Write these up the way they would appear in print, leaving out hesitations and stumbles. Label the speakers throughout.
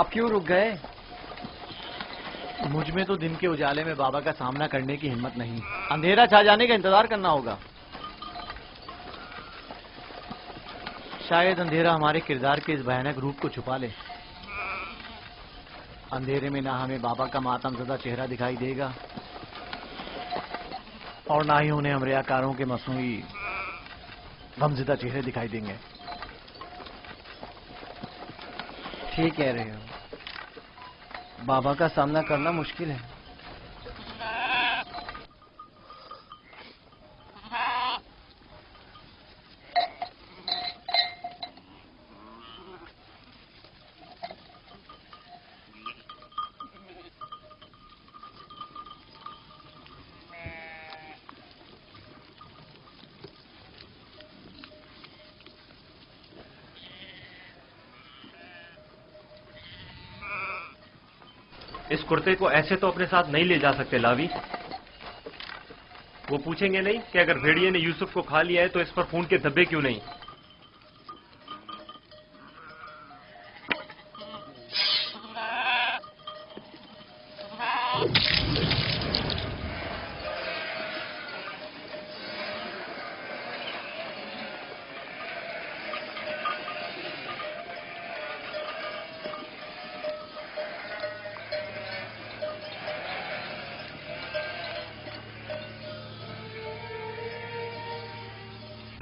Speaker 1: اب کیوں رک گئے؟
Speaker 2: مجھ میں تو دن کے اجالے میں بابا کا سامنا کرنے کی ہمت نہیں، اندھیرا چھا جانے کا انتظار کرنا ہوگا۔ شاید اندھیرا ہمارے کردار کے اس بھیانک روپ کو چھپا لے۔ اندھیرے میں نہ ہمیں بابا کا ماتم زدہ چہرہ دکھائی دے گا اور نہ ہی انہیں ہم ریاکاروں کے مصنوعی غمزدہ چہرے دکھائی دیں گے۔
Speaker 1: ٹھیک کہہ رہے ہو، بابا کا سامنا کرنا مشکل ہے۔
Speaker 3: اس کرتے کو ایسے تو اپنے ساتھ نہیں لے جا سکتے لاوی۔ وہ پوچھیں گے نہیں کہ اگر بھیڑیے نے یوسف کو کھا لیا ہے تو اس پر خون کے دھبے کیوں نہیں؟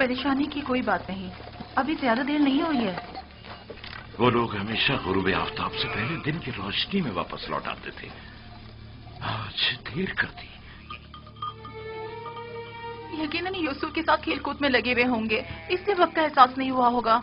Speaker 4: پریشانی کی کوئی بات نہیں، ابھی زیادہ دیر نہیں ہوئی ہے۔
Speaker 5: وہ لوگ ہمیشہ غروب آفتاب سے پہلے دن کی روشنی میں واپس لوٹ آتے تھے، آج دیر کر دی۔
Speaker 4: یقیناً یوسف کے ساتھ کھیل کود میں لگے ہوئے ہوں گے، اس لیے وقت کا احساس نہیں ہوا ہوگا۔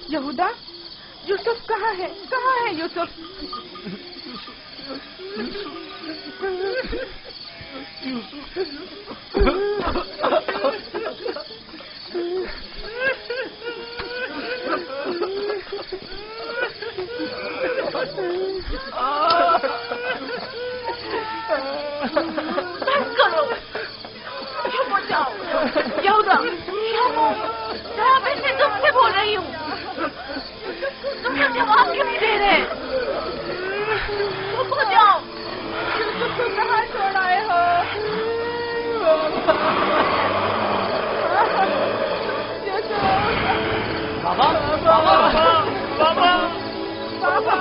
Speaker 4: یہودا، یوسف کہاں ہے؟ کہاں ہے یوسف؟ یہودا، میں تم سے بول رہی ہوں، تم کیا جواب کیوں نہیں دے رہے؟ چپ ہو جاؤ۔ یوسف کو کہاں چھوڑ آئے ہو؟
Speaker 2: بابا بابا بابا
Speaker 4: بابا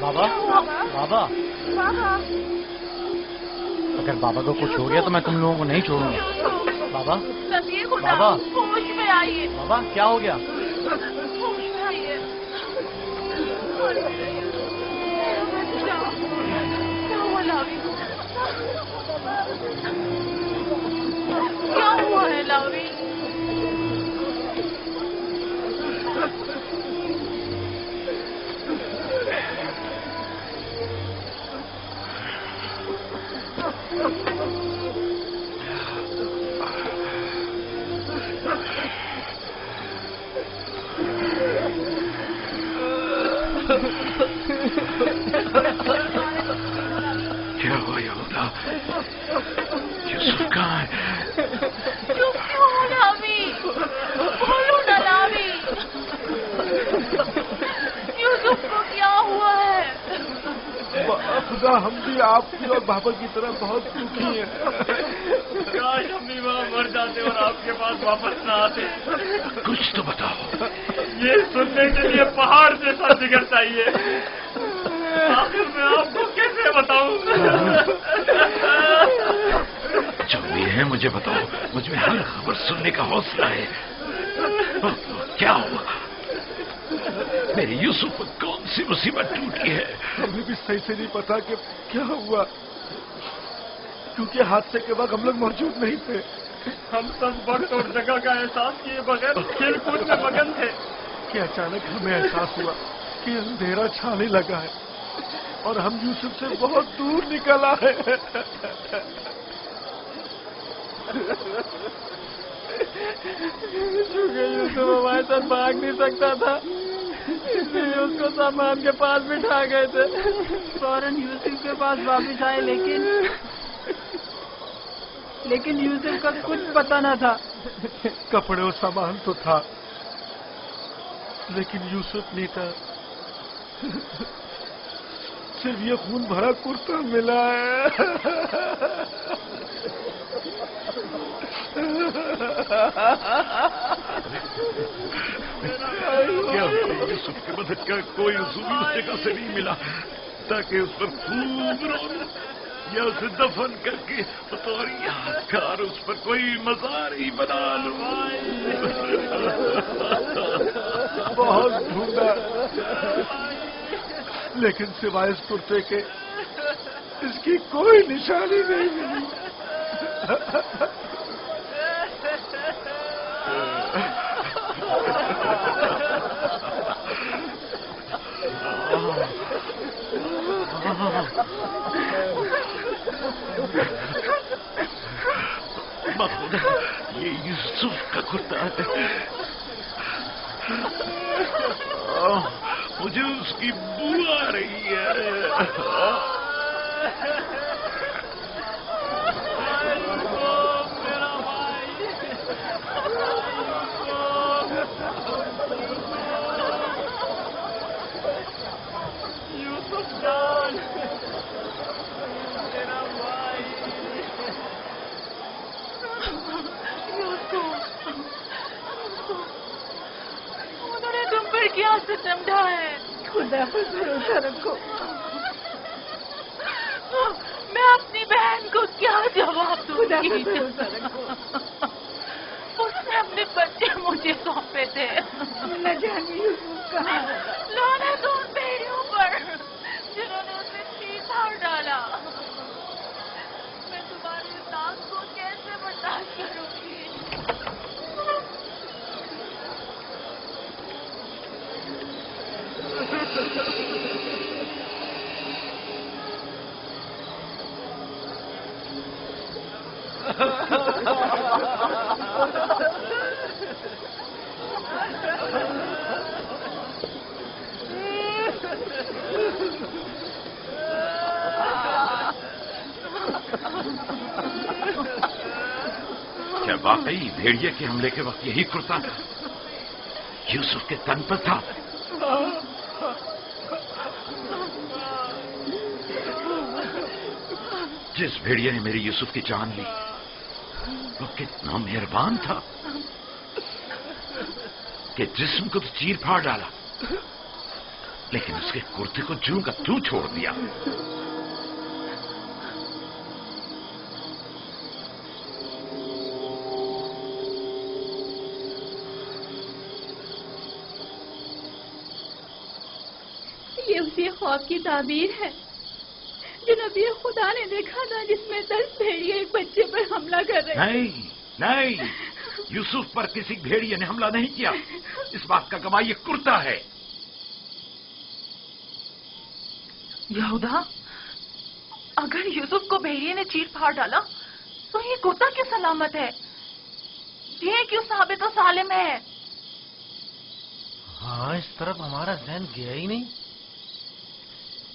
Speaker 2: بابا بابا
Speaker 4: بابا،
Speaker 2: اگر بابا کو کچھ ہو گیا تو میں تم لوگوں کو نہیں چھوڑوں گا۔ بابا بابا
Speaker 4: ہوش میں آئیے۔
Speaker 2: بابا کیا ہو گیا؟
Speaker 4: ہوش میں آئیے۔ کیا ہوا لاوی؟
Speaker 5: کیا ہوا یہودا؟ یوسف کہاں ہے؟
Speaker 4: چپ کیوں ہو لاوی؟ بولو نا لاوی، یوسف کو کیا ہوا ہے؟
Speaker 6: خدا ہم بھی آپ کی اور بابا کی طرح بہت دکھی ہیں.
Speaker 3: کاش ہم بھی وہاں مر جاتے اور آپ کے پاس واپس نہ آتے.
Speaker 5: کچھ تو بتاؤ.
Speaker 3: یہ سننے کے لیے پہاڑ جیسا جگر چاہیے. آخر میں آپ کو کیسے بتاؤں؟
Speaker 5: جو بھی ہے مجھے بتاؤ. مجھ میں ہر خبر سننے کا حوصلہ ہے. کیا ہوا؟ میرے یوسف کو کون سی مصیبت ٹوٹی ہے؟
Speaker 6: ہمیں بھی صحیح سے نہیں پتا کہ کیا ہوا، کیونکہ حادثے کے وقت ہم لوگ موجود نہیں تھے.
Speaker 3: ہم سب وقت اور جگہ کا احساس کیے بغیر کھیل کود میں مگن تھے
Speaker 6: کہ اچانک ہمیں احساس ہوا کہ اندھیرا چھانے لگا ہے اور ہم یوسف سے بہت دور نکل آئے.
Speaker 2: چونکہ یوسف ہمارے ساتھ بھاگ نہیں سکتا تھا، اس لیے اس کو سامان کے پاس بٹھا گئے تھے. فوراً یوسف کے پاس واپس آئے، لیکن یوسف کا کچھ پتہ نہ تھا.
Speaker 6: کپڑے اور سامان تو تھا لیکن یوسف نہیں تھا. صرف یہ خون بھرا کرتا ملا ہے.
Speaker 5: یوسف کی مدد کا کوئی اصول اس جگہ سے نہیں ملا تاکہ اس پر خوب رو یا اسے دفن کر کے بطور یادگار اس پر کوئی مزار ہی بنا لوں.
Speaker 6: بہت ڈھونڈا لیکن سوائے اس کرتے کے اس کی کوئی نشانی نہیں ملی.
Speaker 5: خدا، یہ یوسف کا کرتا ہے. مجھے اس کی بو آ رہی ہے.
Speaker 4: انہوں نے تم پر کیا ستم ڈھا ہے؟
Speaker 2: خدا پر بھروسہ رکھو.
Speaker 4: میں اپنی بہن کو کیا جواب دوں
Speaker 2: خدا
Speaker 4: گی؟
Speaker 2: پر بھروسہ رکھو.
Speaker 4: اس نے اپنے بچے مجھے سونپے تھے.
Speaker 2: نہ جانے یوسف کہاں ہے.
Speaker 4: لعنت ان بھیڑیوں پر جنہوں نے اسے چیز ہار ڈالا. میں تمہاری اس آگ کو کیسے برداشت کروں گی؟
Speaker 5: کیا واقعی بھیڑیے کے حملے کے وقت یہی کرتا تھا؟ یوسف کے تن پر تھا؟ جس بھیڑیے نے میری یوسف کی جان لی وہ کتنا مہربان تھا کہ جسم کو تو چیر پھاڑ ڈالا لیکن اس کے کرتے کو جوں کا توں چھوڑ دیا.
Speaker 7: یہ اسی خواب کی تعبیر ہے جو نبی خدا نے دیکھا تھا جس میں 10 بھیڑیے ایک بچے پر حملہ کر رہے.
Speaker 5: نہیں، یوسف پر کسی بھیڑیے نے حملہ نہیں کیا. اس بات کا گواہ یہ کرتا ہے.
Speaker 4: یہودا، اگر یوسف کو بھیڑیے نے چیر پھاڑ ڈالا تو یہ کرتا کیوں سلامت ہے؟ یہ کیوں ثابت و سالم ہے؟
Speaker 2: ہاں، اس طرف ہمارا ذہن گیا ہی نہیں.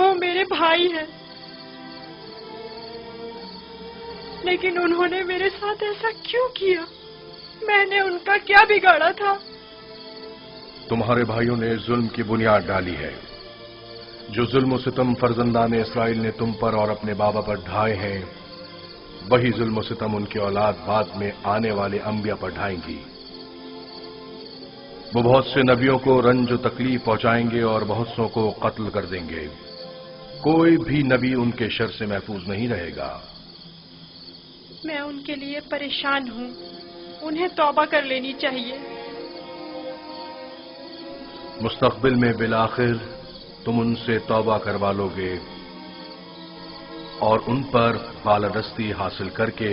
Speaker 8: وہ میرے بھائی ہیں، لیکن انہوں نے میرے ساتھ ایسا کیوں کیا؟ میں نے ان کا کیا بگاڑا تھا؟
Speaker 9: تمہارے بھائیوں نے ظلم کی بنیاد ڈالی ہے۔ جو ظلم و ستم فرزندان اسرائیل نے تم پر اور اپنے بابا پر ڈھائے ہیں، وہی ظلم و ستم ان کی اولاد بعد میں آنے والے انبیاء پر ڈھائیں گی۔ وہ بہت سے نبیوں کو رنج و تکلیف پہنچائیں گے اور بہت سوں کو قتل کر دیں گے۔ کوئی بھی نبی ان کے شر سے محفوظ نہیں رہے گا۔
Speaker 8: میں ان کے لیے پریشان ہوں، انہیں توبہ کر لینی چاہیے۔
Speaker 9: مستقبل میں بالآخر تم ان سے توبہ کروا لو گے اور ان پر بالادستی حاصل کر کے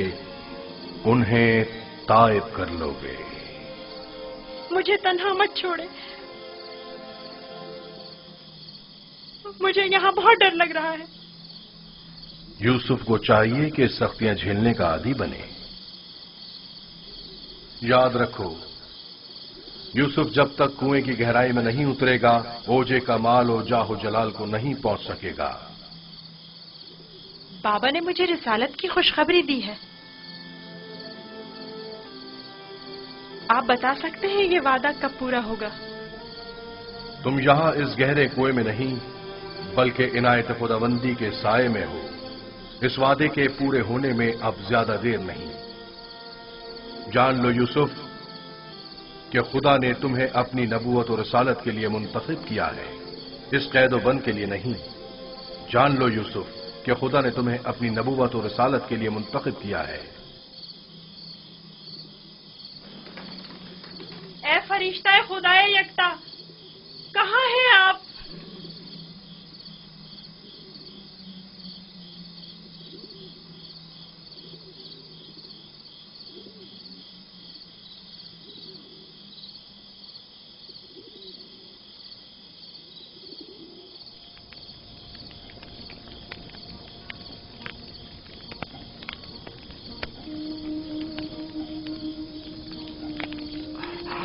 Speaker 9: انہیں تائب کر لو گے۔
Speaker 8: مجھے تنہا مت چھوڑے، مجھے یہاں بہت ڈر لگ رہا ہے۔
Speaker 9: یوسف کو چاہیے کہ سختیاں جھیلنے کا عادی بنے۔ یاد رکھو، یوسف جب تک کنویں کی گہرائی میں نہیں اترے گا، اوجے کا مال و جاہ و جلال کو نہیں پہنچ سکے گا۔
Speaker 8: بابا نے مجھے رسالت کی خوشخبری دی ہے۔ آپ بتا سکتے ہیں یہ وعدہ کب پورا ہوگا؟
Speaker 9: تم یہاں اس گہرے کنویں میں نہیں بلکہ عنایت خداوندی کے سائے میں ہو۔ اس وعدے کے پورے ہونے میں اب زیادہ دیر نہیں۔ جان لو یوسف کہ خدا نے تمہیں اپنی نبوت اور رسالت کے لیے منتخب کیا ہے، اس قید و بند کے لیے نہیں۔ جان لو یوسف کہ خدا نے تمہیں اپنی نبوت اور رسالت کے لیے منتخب کیا ہے۔
Speaker 8: اے فرشتہ خدائے یکتا، کہاں ہیں آپ؟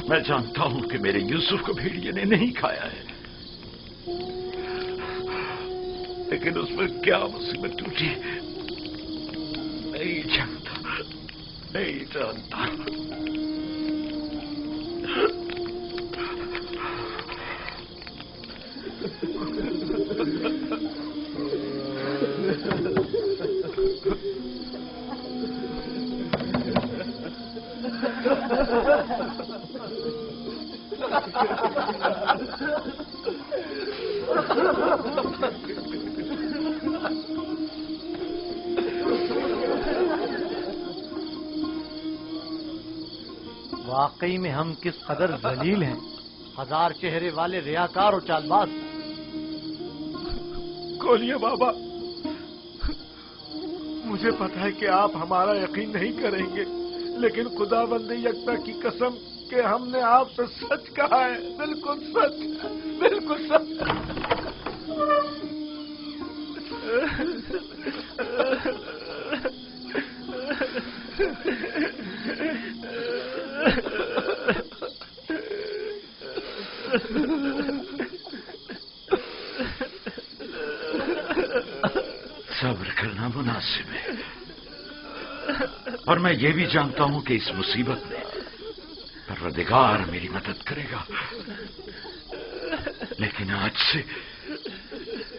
Speaker 5: میں جانتا ہوں کہ میرے یوسف کو بھیڑیے نے نہیں کھایا ہے، لیکن اس پر کیا مصیبت ٹوٹی نہیں جانتا، نہیں جانتا۔
Speaker 10: واقعی میں ہم کس قدر ذلیل ہیں، ہزار چہرے والے ریاکار اور چال باز۔
Speaker 6: کھولیے بابا، مجھے پتا ہے کہ آپ ہمارا یقین نہیں کریں گے، لیکن خدا بندی یکتا کی قسم کہ ہم نے آپ سے سچ کہا ہے، بالکل سچ، بالکل سچ۔
Speaker 5: صبر کرنا مناسب ہے، اور میں یہ بھی جانتا ہوں کہ اس مصیبت میں پروردگار میری مدد کرے گا، لیکن آج سے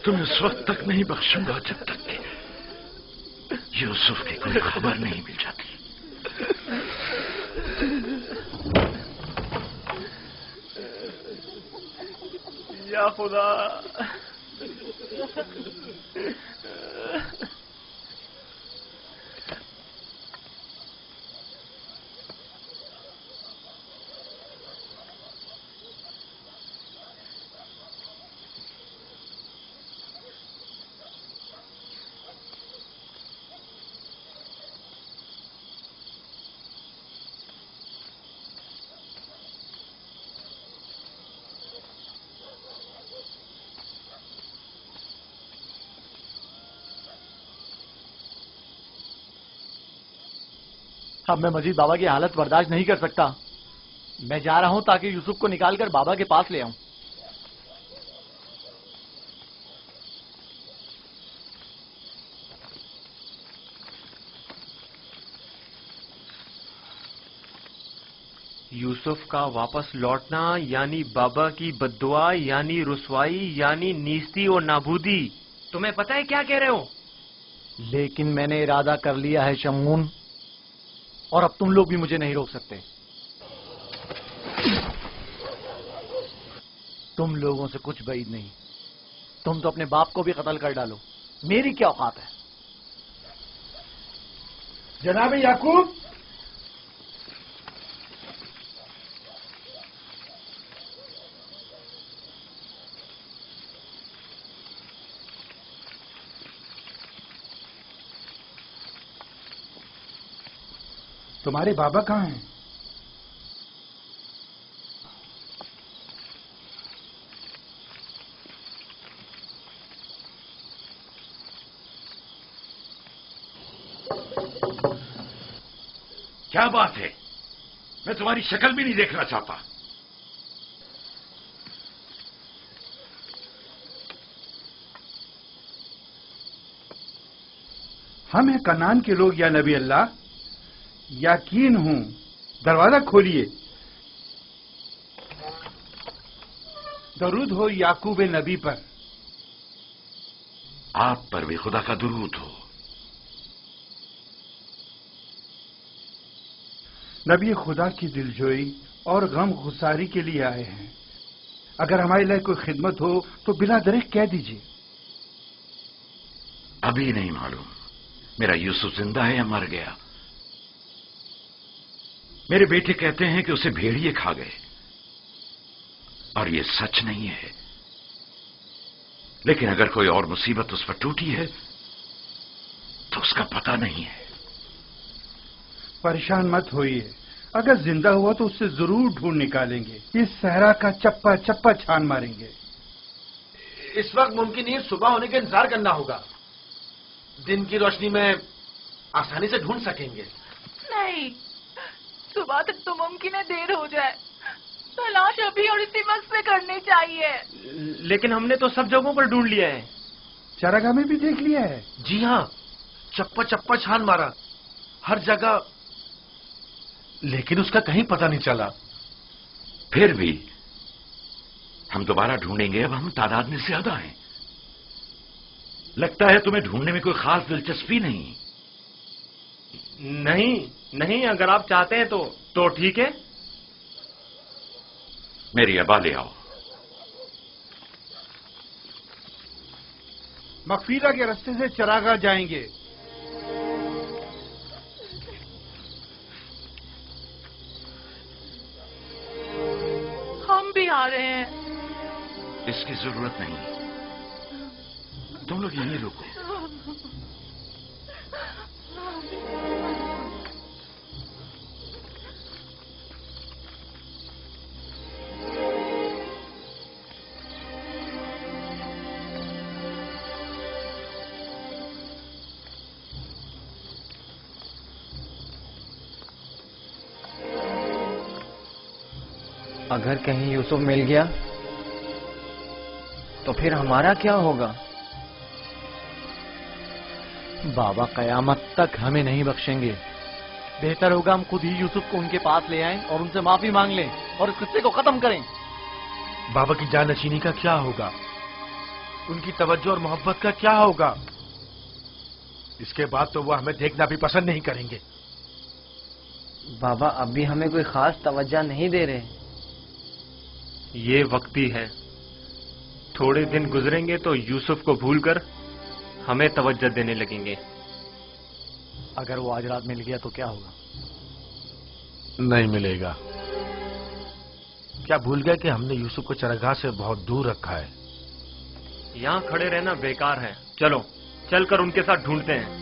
Speaker 5: تمہیں اس وقت تک نہیں بخشوں گا جب تک کہ یوسف کی کوئی خبر نہیں مل جاتی۔
Speaker 2: یا خدا،
Speaker 10: اب میں مزید بابا کی حالت برداشت نہیں کر سکتا۔ میں جا رہا ہوں تاکہ یوسف کو نکال کر بابا کے پاس لے آؤں۔
Speaker 2: یوسف کا واپس لوٹنا یعنی بابا کی بددعا یعنی رسوائی یعنی نیستی اور نابودی. تمہیں پتہ ہے کیا کہہ رہے ہو؟
Speaker 10: لیکن میں نے ارادہ کر لیا ہے شمعون، اور اب تم لوگ بھی مجھے نہیں روک سکتے. تم لوگوں سے کچھ بعید نہیں. تم تو اپنے باپ کو بھی قتل کر ڈالو، میری کیا اوقات ہے؟
Speaker 6: جناب یعقوب، تمہارے بابا کہاں ہیں؟
Speaker 5: کیا بات ہے؟ میں تمہاری شکل بھی نہیں دیکھنا چاہتا.
Speaker 6: ہم ہیں کنعان کے لوگ یا نبی اللہ. یقین ہوں، دروازہ کھولیے. درود ہو یعقوب نبی پر.
Speaker 5: آپ پر بھی خدا کا درود ہو.
Speaker 6: نبی خدا کی دلجوئی اور غم گساری کے لیے آئے ہیں. اگر ہمارے لیے کوئی خدمت ہو تو بلا درخت کہہ دیجیے.
Speaker 5: ابھی نہیں معلوم میرا یوسف زندہ ہے یا مر گیا. میرے بیٹے کہتے ہیں کہ اسے بھیڑیے کھا گئے، اور یہ سچ نہیں ہے. لیکن اگر کوئی اور مصیبت اس پر ٹوٹی ہے تو اس کا پتہ نہیں ہے.
Speaker 6: پریشان مت ہوئیے، اگر زندہ ہوا تو اسے ضرور ڈھونڈ نکالیں گے. اس صحرا کا چپا چپا چھان ماریں گے.
Speaker 10: اس وقت ممکن نہیں صبح ہونے کا انتظار کرنا ہوگا. دن کی روشنی میں آسانی سے ڈھونڈ سکیں گے.
Speaker 4: نہیں، صبح تک تو ممکن ہے دیر ہو جائے. تلاش ابھی اور اسی وقت سے کرنی چاہیے.
Speaker 2: لیکن ہم نے تو سب جگہوں پر ڈھونڈ لیا ہے.
Speaker 6: چراگاہ میں بھی دیکھ لیا ہے.
Speaker 10: جی ہاں، چپا چپا چھان مارا ہر جگہ، لیکن اس کا کہیں پتہ نہیں چلا.
Speaker 5: پھر بھی ہم دوبارہ ڈھونڈیں گے. اب ہم تعداد میں زیادہ ہیں. لگتا ہے تمہیں ڈھونڈنے میں کوئی خاص دلچسپی نہیں.
Speaker 2: نہیں، اگر آپ چاہتے ہیں تو ٹھیک ہے.
Speaker 5: میری ابا لے آؤ.
Speaker 6: مغفرہ کے راستے سے چراگاہ جائیں گے.
Speaker 4: ہم بھی آ رہے ہیں.
Speaker 5: اس کی ضرورت نہیں، تم لوگ یہیں رکو.
Speaker 1: اگر کہیں یوسف مل گیا تو پھر ہمارا کیا ہوگا؟
Speaker 10: بابا قیامت تک ہمیں نہیں بخشیں گے. بہتر ہوگا ہم خود ہی یوسف کو ان کے پاس لے آئیں اور ان سے معافی مانگ لیں اور اس قصے کو ختم کریں.
Speaker 6: بابا کی جانشینی کا کیا ہوگا؟ ان کی توجہ اور محبت کا کیا ہوگا؟ اس کے بعد تو وہ ہمیں دیکھنا بھی پسند نہیں کریں گے.
Speaker 1: بابا اب بھی ہمیں کوئی خاص توجہ نہیں دے رہے.
Speaker 2: یہ وقتی ہے. تھوڑے دن گزریں گے تو یوسف کو بھول کر ہمیں توجہ دینے لگیں گے.
Speaker 10: اگر وہ آج رات مل گیا تو کیا ہوگا؟
Speaker 6: نہیں ملے گا. کیا بھول گئے کہ ہم نے یوسف کو چراگاہ سے بہت دور رکھا ہے؟
Speaker 2: یہاں کھڑے رہنا بیکار ہے. چلو چل کر ان کے ساتھ ڈھونڈتے ہیں.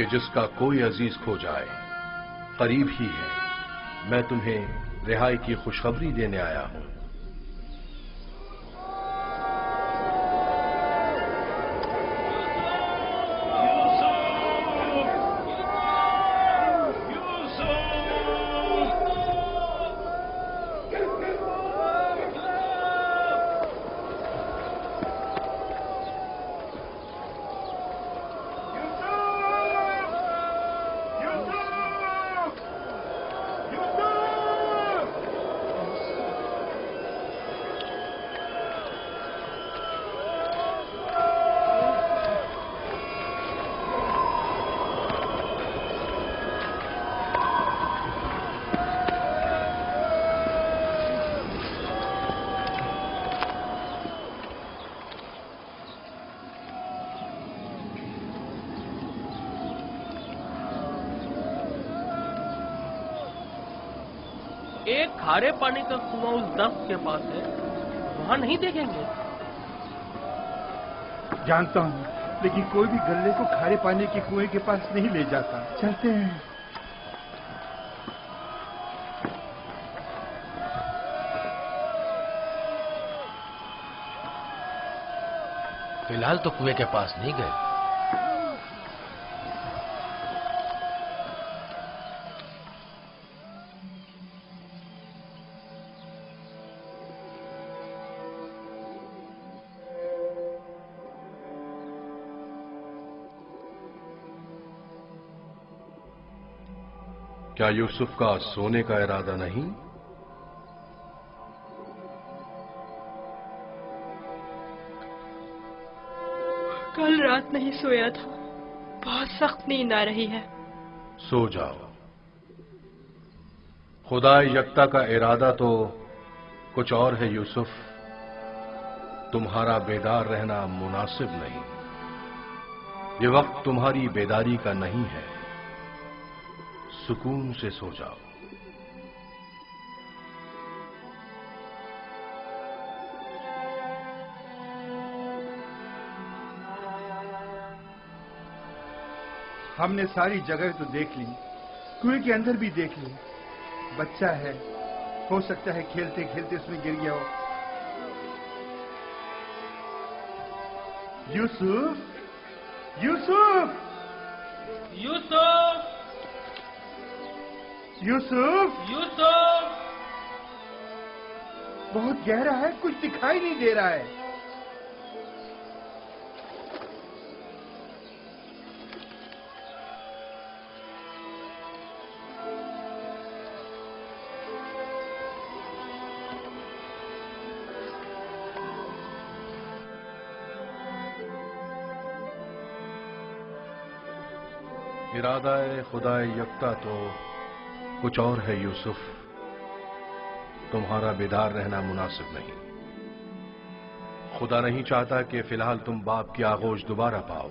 Speaker 9: کہ جس کا کوئی عزیز کھو جائے قریب ہی ہے، میں تمہیں رہائی کی خوشخبری دینے آیا ہوں۔
Speaker 11: ایک کھارے پانی کا کنواں اس درخت کے پاس ہے، وہاں نہیں دیکھیں گے؟
Speaker 6: جانتا ہوں، لیکن کوئی بھی گلے کو کھارے پانی کے کنویں کے پاس نہیں لے جاتا۔ چلتے ہیں۔
Speaker 12: فی الحال تو کنویں کے پاس نہیں گئے۔
Speaker 9: کیا یوسف کا سونے کا ارادہ نہیں؟
Speaker 8: کل رات نہیں سویا تھا، بہت سخت نیند آ رہی ہے۔
Speaker 9: سو جاؤ۔ خدا یکتا کا ارادہ تو کچھ اور ہے یوسف، تمہارا بیدار رہنا مناسب نہیں۔ یہ وقت تمہاری بیداری کا نہیں ہے، سکون سے سو جاؤ۔
Speaker 6: ہم نے ساری جگہ تو دیکھ لی، کنویں کے اندر بھی دیکھ لی۔ بچہ ہے، ہو سکتا ہے کھیلتے کھیلتے اس میں گر گیا ہو۔ یوسف، یوسف،
Speaker 11: یوسف،
Speaker 6: یوسف،
Speaker 11: یوسف!
Speaker 6: بہت گہرا ہے، کچھ دکھائی نہیں دے رہا ہے۔
Speaker 9: ارادہ خدا یکتا تو کچھ اور ہے یوسف، تمہارا بیدار رہنا مناسب نہیں۔ خدا نہیں چاہتا کہ فی الحال تم باپ کی آغوش دوبارہ پاؤ۔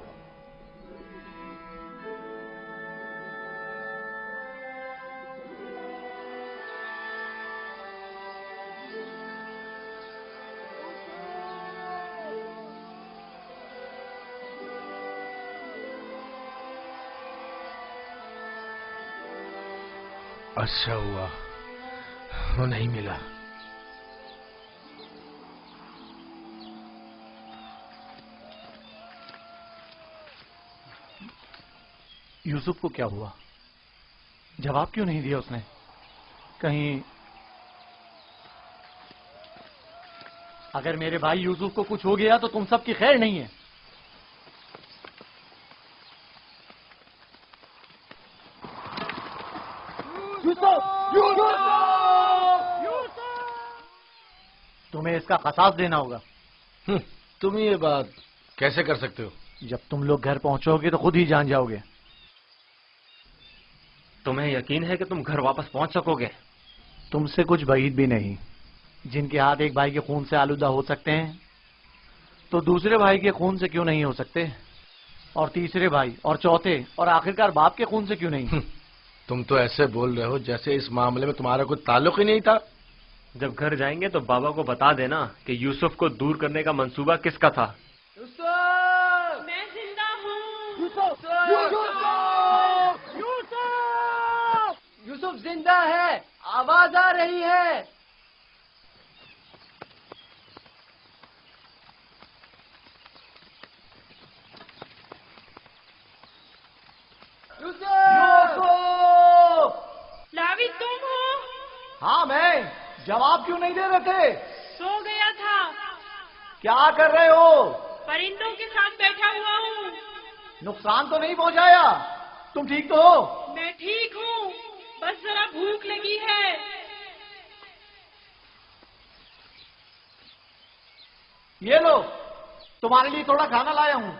Speaker 12: اچھا ہوا وہ نہیں ملا۔
Speaker 10: یوسف کو کیا ہوا؟ جواب کیوں نہیں دیا اس نے؟ کہیں اگر میرے بھائی یوسف کو کچھ ہو گیا تو تم سب کی خیر نہیں ہے۔ تمہیں اس کا قصاص دینا ہوگا۔
Speaker 12: تم یہ بات کیسے کر سکتے ہو؟
Speaker 10: جب تم لوگ گھر پہنچو گے تو خود ہی جان جاؤ گے۔
Speaker 13: تمہیں یقین ہے کہ تم گھر واپس پہنچ سکو گے؟
Speaker 10: تم سے کچھ بعید بھی نہیں۔ جن کے ہاتھ ایک بھائی کے خون سے آلودہ ہو سکتے ہیں تو دوسرے بھائی کے خون سے کیوں نہیں ہو سکتے؟ اور تیسرے بھائی اور چوتھے اور آخرکار باپ کے خون سے کیوں نہیں؟
Speaker 12: تم تو ایسے بول رہے ہو جیسے اس معاملے میں تمہارا کوئی تعلق ہی نہیں تھا۔
Speaker 13: جب گھر جائیں گے تو بابا کو بتا دینا کہ یوسف کو دور کرنے کا منصوبہ کس کا تھا۔
Speaker 8: میں زندہ ہوں۔
Speaker 1: یوسف زندہ ہے، آواز آ رہی ہے۔
Speaker 8: لاوی تم ہو؟
Speaker 10: ہاں میں، جواب کیوں نہیں دے رہے تھے؟
Speaker 8: سو گیا تھا۔
Speaker 10: کیا کر رہے ہو؟
Speaker 8: پرندوں کے ساتھ بیٹھا ہوا ہوں۔
Speaker 10: نقصان تو نہیں پہنچایا؟ تم ٹھیک تو ہو؟
Speaker 8: میں ٹھیک ہوں، بس ذرا بھوک لگی ہے۔
Speaker 10: یہ لو، تمہارے لیے تھوڑا کھانا لایا ہوں۔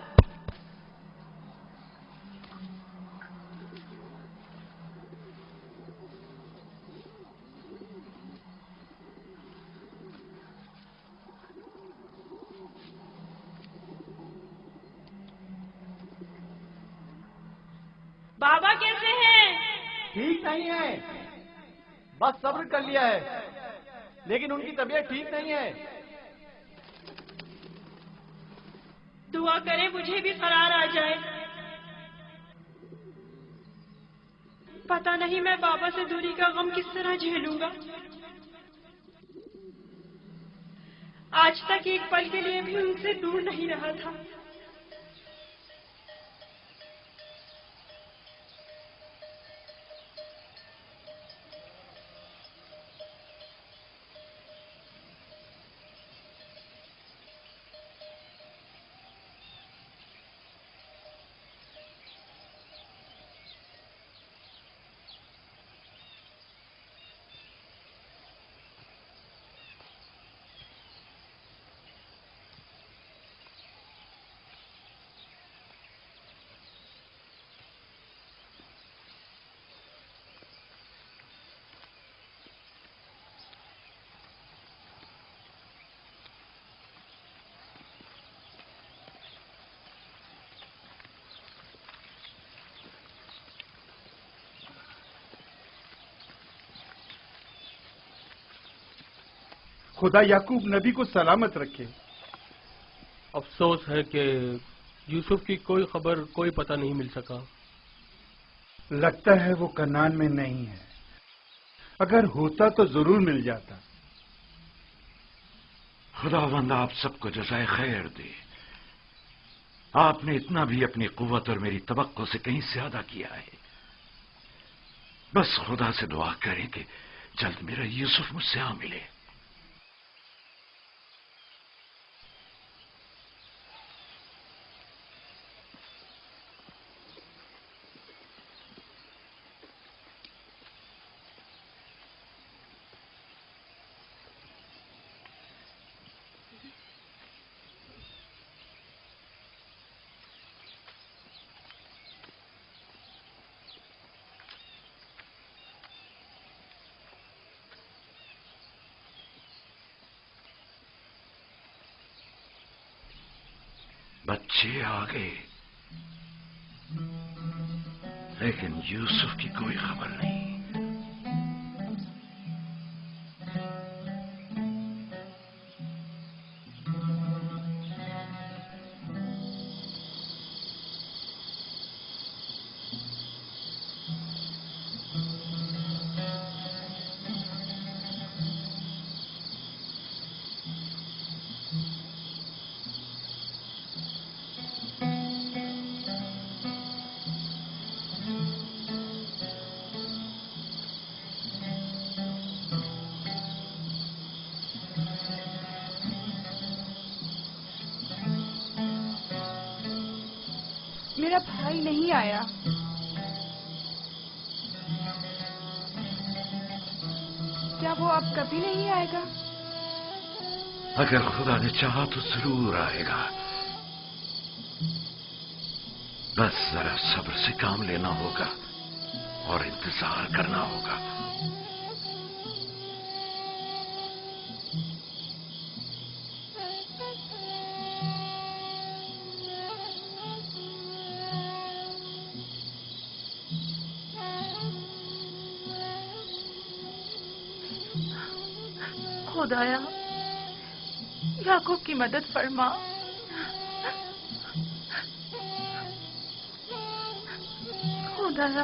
Speaker 8: بابا کیسے ہیں؟
Speaker 10: ٹھیک نہیں ہے، بس صبر کر لیا ہے، لیکن ان کی طبیعت ٹھیک نہیں ہے۔
Speaker 8: دعا کرے مجھے بھی قرار آ جائے۔ پتہ نہیں میں بابا سے دوری کا غم کس طرح جھیلوں گا۔ آج تک ایک پل کے لیے بھی ان سے دور نہیں رہا تھا۔
Speaker 6: خدا یعقوب نبی کو سلامت رکھے۔
Speaker 11: افسوس ہے کہ یوسف کی کوئی خبر، کوئی پتہ نہیں مل سکا۔
Speaker 6: لگتا ہے وہ کنعان میں نہیں ہے، اگر ہوتا تو ضرور مل جاتا۔
Speaker 5: خداوند آپ سب کو جزائے خیر دے۔ آپ نے اتنا بھی اپنی قوت اور میری توقع سے کہیں زیادہ کیا ہے۔ بس خدا سے دعا کریں کہ جلد میرا یوسف مجھ سے آ ملے۔ بچے آ گئے، لیکن یوسف کی کوئی خبر نہیں۔
Speaker 7: میرا بھائی نہیں آیا۔ کیا وہ اب کبھی نہیں آئے گا؟
Speaker 5: اگر خدا نے چاہا تو ضرور آئے گا، بس ذرا صبر سے کام لینا ہوگا اور انتظار کرنا ہوگا۔
Speaker 7: خدایا یعقوب کی مدد فرما۔ خدایا